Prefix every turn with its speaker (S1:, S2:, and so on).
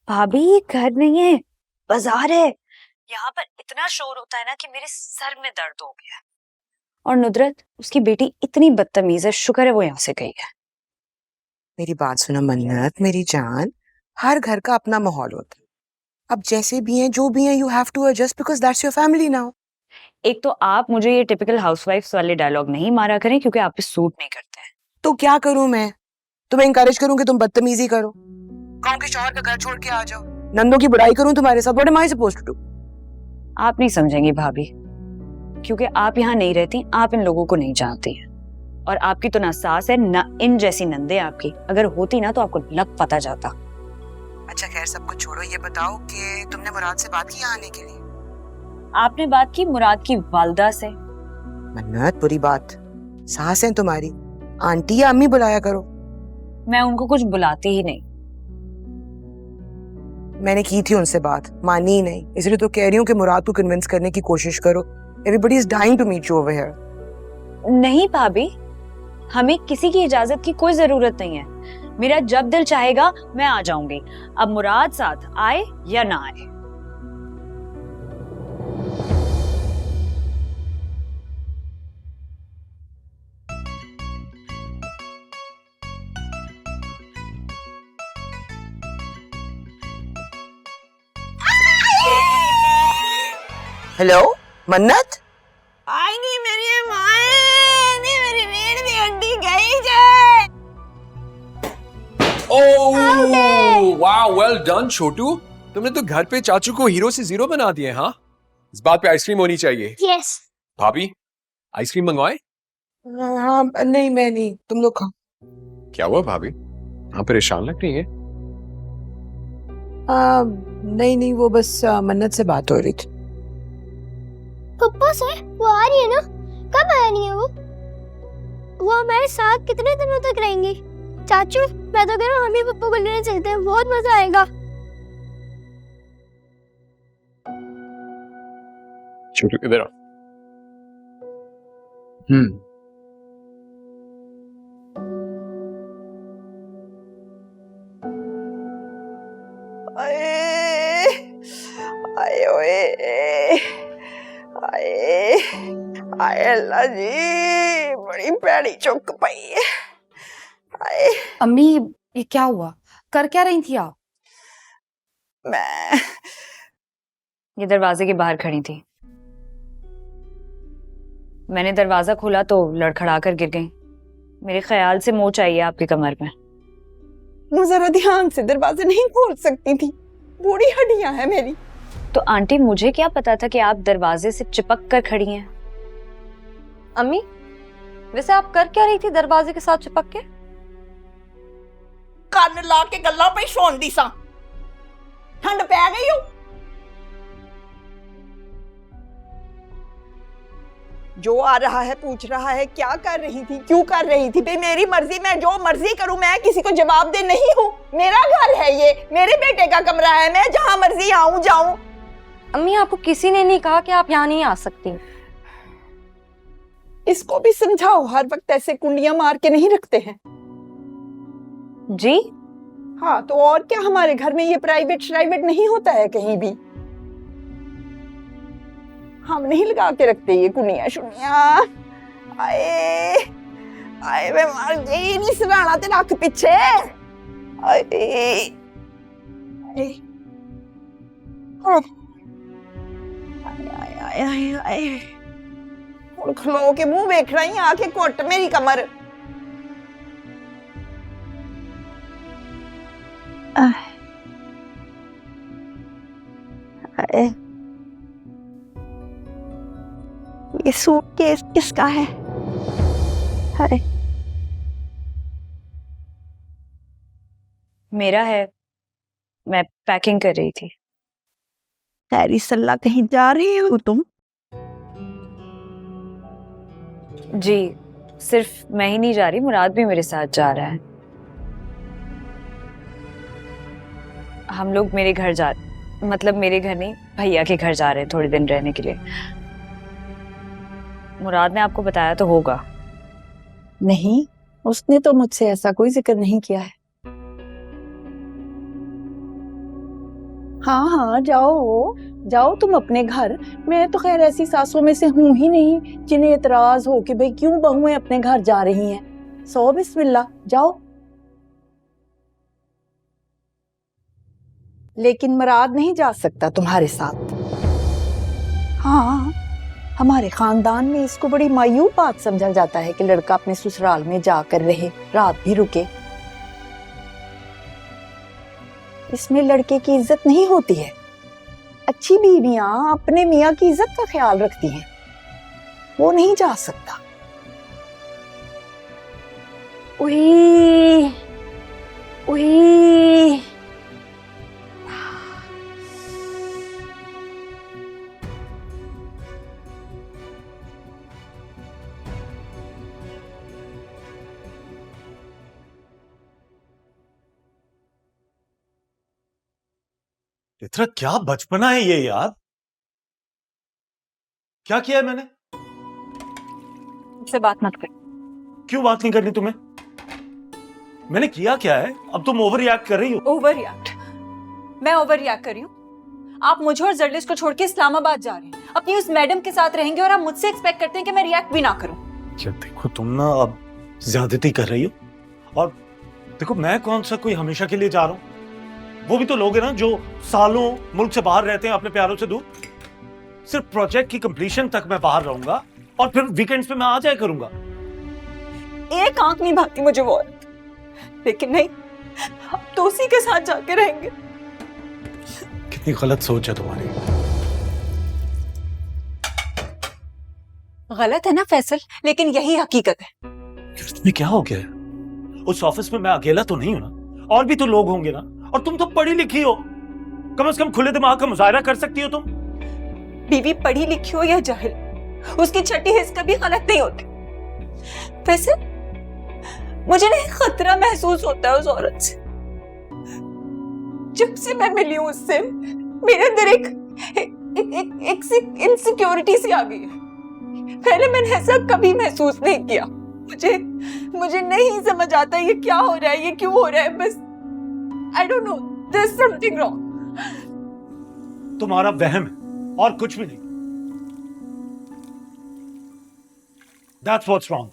S1: भाभी ये घर नहीं है, बाजार है। यहाँ पर इतना शोर होता है ना कि मेरे सर में दर्द हो गया है। और नुदरत उसकी बेटी इतनी बदतमीज है, शुक्र है वो यहाँ से गई है।
S2: मेरी बात सुनो मन्नत मेरी जान, हर घर का अपना माहौल होता है। अब जैसे भी हैं जो भी हैं, you have to adjust because that's your family now.
S1: एक तो आप मुझे ये टिपिकल हाउसवाइफ्स वाले डायलॉग नहीं मारा करें क्योंकि आप पे सूट नहीं करते हैं।
S2: तो क्या करूं मैं? तुम्हें इंकरेज करूं कि तुम बदतमीजी करो? कहूं कि शौहर का घर छोड़ के आ जाओ? नंदों की बुराई करूं तुम्हारे साथ? What am I supposed to do?
S1: आप नहीं समझेंगी भाभी, क्योंकि आप यहाँ नहीं रहती, आप इन लोगों को नहीं जानती हैं। और आपकी तो ना सास है ना इन जैसी नंदे आपकी। अगर होती ना तो आपको लग पता जाता।
S2: अच्छा खैर सब कुछ छोड़ो, ये बताओ कि तुमने मुराद से बात की आने के लिए?
S1: आपने बात की मुराद की वालदा से?
S2: मन्नत बुरी बात, सास है तुम्हारी, आंटी या अम्मी बुलाया करो।
S1: मैं उनको कुछ बुलाती ही नहीं।
S2: मैंने की थी उनसे बात, मानी ही नहीं, इसलिए तो कह रही हूँ कि मुराद को कन्विंस करने की कोशिश करो। Everybody is dying to meet you over here.
S1: नहीं भाभी, हमें किसी की इजाजत की कोई जरूरत नहीं है। मेरा जब दिल चाहेगा मैं आ जाऊंगी। अब मुराद साथ आए या ना आए।
S2: हेलो मन्नत,
S3: आई नहीं मेरी मां, नहीं मेरी रीढ़ दी हड्डी गई जे।
S4: ओह वाह, वेल डन छोटू। तुमने तो घर पे चाचू को हीरो से जीरो बना दिए। हाँ, इस बात पे आइसक्रीम होनी चाहिए।
S3: यस
S4: भाभी आइसक्रीम मंगवाए?
S2: हाँ नहीं मैं नहीं, तुम लोग खाओ।
S4: क्या हुआ भाभी, आप परेशान लग रही है?
S2: नहीं वो बस मन्नत से बात हो रही थी।
S3: पप्पा से वो आ रही है ना? कब आनी है वो हमारे साथ कितने दिनों तक रहेंगी? चाचू मैं तो कह रहा हूँ हम ही पप्पा को लेने चलते हैं, बहुत मजा आएगा।
S4: छोटू इधर आओ।
S3: आए ओए आए आए अल्लाह जी, बड़ी पैड़ी चुक पई है। आए
S5: अम्मी ये क्या हुआ? कर क्या रही थी आप?
S3: मैं
S1: ये दरवाजे के बाहर खड़ी थी। मैंने दरवाजा खोला तो लड़खड़ा कर गिर गई। मेरे ख्याल से मोच आई है आपकी कमर में।
S3: वो जरा ध्यान से दरवाजे नहीं खोल सकती थी, बूढ़ी हड्डियां हैं मेरी।
S1: तो आंटी मुझे क्या पता था कि आप दरवाजे से चिपक कर खड़ी हैं।
S5: अम्मी वैसे आप कर क्या रही थी दरवाजे के साथ चिपक के?
S3: ਕੰਨ ਲਾ ਕੇ ਗੱਲਾਂ ਪਈ ਸੁਣਦੀ ਸਾਂ, ਠੰਡ ਪੈ ਗਈ ਹੋ। जो आ रहा है पूछ रहा है क्या कर रही थी, क्यों कर रही थी? भाई मेरी मर्जी, मैं जो मर्जी करूं, मैं किसी को जवाब दे नहीं हूं। मेरा घर है ये, मेरे बेटे का कमरा है, मैं जहां मर्जी आऊं जाऊं।
S5: अम्मी आपको किसी ने नहीं कहा कि आप यहाँ नहीं आ सकती।
S3: इसको भी समझाओ, हर वक्त ऐसे कुंडियां मार के नहीं रखते हैं।
S1: जी
S3: हाँ तो और क्या, हमारे घर में ये प्राइवेट नहीं होता है कहीं भी। हम नहीं लगा के रखते ये कुनिया शुनिया। आए आए मैं मर गई, नहीं सराना ते रख पीछे। आए आए आए आए आए हुण खलो के मुंह वेख रही, आके घुट मेरी कमर। ये सूटकेस किसका है? अरे
S1: मेरा है, मैं पैकिंग कर रही थी।
S3: तेरी सल्ला कहीं जा रही हो तुम?
S1: जी सिर्फ मैं ही नहीं जा रही, मुराद भी मेरे साथ जा रहा है। हम लोग मेरे घर मतलब मेरे घर नहीं, भैया के घर जा रहे हैं थोड़े दिन रहने के लिए। मुराद ने आपको बताया तो होगा।
S6: नहीं, उसने तो मुझसे ऐसा कोई जिक्र नहीं किया है। हाँ हाँ जाओ जाओ तुम अपने घर। मैं तो खैर ऐसी सासों में से हूं ही नहीं जिन्हें एतराज हो कि भाई क्यों बहुएं अपने घर जा रही हैं। सो बिस्मिल्लाह जाओ। लेकिन मुराद नहीं जा सकता तुम्हारे साथ। हाँ, हमारे खानदान में इसको बड़ी मायूब बात समझा जाता है कि लड़का अपने ससुराल में जाकर रहे, रात भी रुके। इसमें लड़के की इज्जत नहीं होती है। अच्छी बीवियां अपने मियाँ की इज्जत का ख्याल रखती हैं। वो नहीं जा सकता। उही, उही।
S7: इतना क्या बचपना है ये यार। क्या किया है मैंने?
S1: मुझसे बात मत कर।
S7: क्यों बात नहीं करनी तुम्हें? मैंने किया क्या है? अब तुम ओवर रिएक्ट कर रही हो।
S8: Over react? मैं ओवर रिएक्ट कर रही हूँ? आप मुझे और जर्लिस को छोड़ के इस्लामाबाद जा रहे हैं, अपनी उस मैडम के साथ रहेंगे और आप मुझसे एक्सपेक्ट करते हैं कि मैं रिएक्ट भी ना करूं।
S7: क्या देखो तुम ना अब ज्यादती कर रही हो। और देखो मैं कौन सा कोई हमेशा के लिए जा रहा हूँ। वो भी तो लोग हैं ना जो सालों मुल्क से बाहर रहते हैं अपने प्यारों से दूर। सिर्फ प्रोजेक्ट की कंप्लीशन तक मैं बाहर रहूंगा और फिर वीकेंड्स पे मैं आ जाया करूंगा।
S8: एक आंख नहीं भाती मुझे वो औरत, लेकिन नहीं, अब तो उसी के साथ जाके रहेंगे।
S7: कितनी गलत सोच है तुम्हारी।
S8: गलत है ना फैसल, लेकिन यही हकीकत है।
S7: तुम्हें क्या हो गया है? उस ऑफिस में मैं अकेला तो नहीं हूं ना, और भी तो लोग होंगे ना। और तुम तो पढ़ी लिखी हो, कम से कम खुले दिमाग का मुजाहरा कर सकती हो तुम।
S8: बीवी पढ़ी लिखी हो या जाहिल, उसकी छठी हिस्स कभी गलत नहीं होती। वैसे मुझे ना एक खतरा महसूस होता है उस औरत से। जब से मैं मिली हूं उससे, मेरे अंदर एक इनसिक्योरिटी सी आ गई है। पहले मैंने ऐसा कभी महसूस नहीं किया। मुझे नहीं समझ आता ये क्या हो रहा है, ये क्यों हो रहा है। बस I don't know, there's something wrong.
S7: तुम्हारा वहम है और कुछ भी नहीं। That's what's wrong.